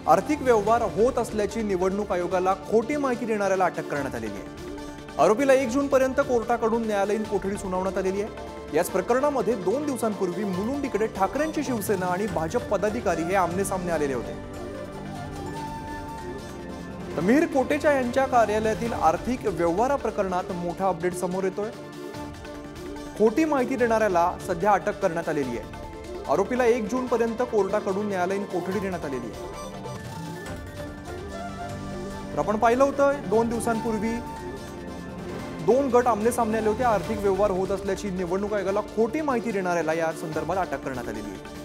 आर्थिक व्यवहार होत असल्याची निवडणूक आयोगाला खोटी माहिती देणाऱ्याला अटक करण्यात आलेली आहे। आरोपीला 1 जून पर्यंत कोर्टाकडून न्यायालयीन कोठडी सुनावण्यात आलेली आहे। याच प्रकरणामध्ये 2 दिवसांपूर्वी मुलुंडीकडे ठाकरेंची शिवसेना आणि भाजप पदाधिकारी हे आमने-सामने आलेले होते। मिहिर कोटेचा यांच्या कार्यालयातील आर्थिक व्यवहार प्रकरणात मोठा अपडेट समोर येतोय। खोटी माहिती देणाऱ्याला सध्या अटक करण्यात आलेली आहे। आरोपीला 1 जून पर्यंत कोर्टाकडून न्यायालयीन कोठडी देण्यात आलेली आहे। आपण पाहिलं होतं 2 दिवसांपूर्वी 2 गट आमने-सामने आले होते। आर्थिक व्यवहार होत असल्याची निवडणूक आयोगाला खोटी माहिती देणाऱ्याला या संदर्भात अटक करण्यात आलेली आहे।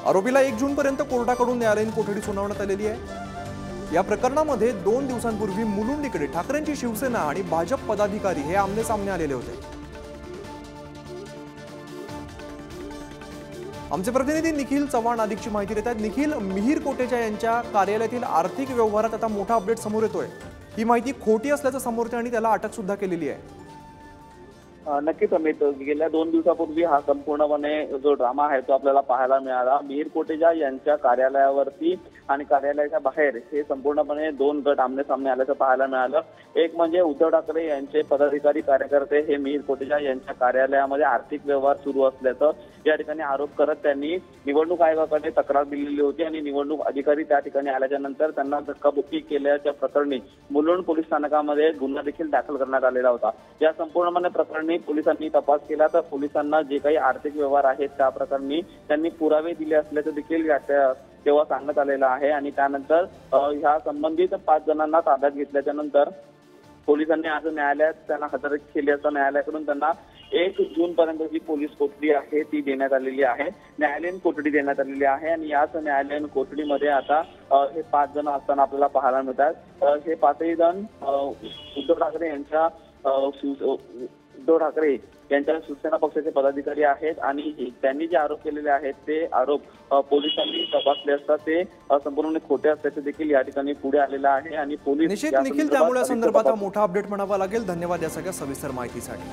आरोपीला 1 जून पर्यंत कोर्टाकडून न्यायालयीन कोठडी सुनावण्यात आलेली आहे। या प्रकरणामध्ये 2 दिवसांपूर्वी मुलुंडीकडे ठाकरेंची शिवसेना आणि भाजप पदाधिकारी हे आमने-सामने आलेले होते। आमचे प्रतिनिधी निखिल चव्हाण अधिकची माहिती देत आहेत। निखिल, मिहिर कोटेचा यांच्या कार्यालयातील आर्थिक व्यवहारात आता मोठा अपडेट समोर येतोय। ही माहिती खोटी असल्याचं समोर येतं आणि त्याला अटक सुद्धा केलेली आहे। नक्कीच अमित, गेल्या 2 दिवसापूर्वी हा संपूर्णपणे जो ड्रामा आहे तो आपल्याला पाहायला मिळाला। मिहिर कोटेचा यांच्या कार्यालयावरती आणि कार्यालयाच्या बाहेर हे संपूर्णपणे 2 गट आमने-सामने आल्याचं पाहायला मिळालं। एक म्हणजे उद्धव ठाकरे यांचे पदाधिकारी कार्यकर्ते हे मिहिर कोटेचा यांच्या कार्यालयामध्ये आर्थिक व्यवहार सुरू असल्याचं या ठिकाणी आरोप करत त्यांनी निवडणूक आयोगाकडे तक्रार दिलेली होती आणि निवडणूक अधिकारी त्या ठिकाणी आल्याच्या नंतर त्यांना धक्काबुक्की केल्याच्या प्रकरणी मुलुंड पोलीस स्थानकामध्ये गुन्हा देखील दाखल करण्यात आलेला होता। या संपूर्णपणे प्रकरणी पोलिसांनी तपास केला तर पोलिसांना जे काही आर्थिक व्यवहार आहेत त्या प्रकरणी त्यांनी पुरावे दिले असल्याचं देखील तेव्हा सांगण्यात आलेलं आहे। आणि त्यानंतर ह्या संबंधित 5 जणांना ताब्यात घेतल्याच्या नंतर पोलिसांनी आज न्यायालयात त्यांना हजर केले असता न्यायालयाकडून त्यांना 1 जून पर्यंत जी पोलीस कोठडी आहे ती देण्यात आलेली आहे, न्यायालयीन कोठडी देण्यात आलेली आहे। आणि याच न्यायालयीन कोठडीमध्ये आता हे 5 जण असताना आपल्याला पाहायला मिळतात। हे 5ही जण उद्धव ठाकरे यांच्या शिवसेना पक्षाचे पदाधिकारी आहेत आणि त्यांनी जे आरोप केलेले आहेत ते आरोप पोलिसांनी तपासले असता ते संपूर्णपणे खोटे असल्याचे देखील या ठिकाणी पुढे आलेलं आहे। आणि पोलीस निखिल, त्यामुळे संदर्भात मोठा अपडेट म्हणावा लागेल। धन्यवाद या सगळ्या सविस्तर माहितीसाठी।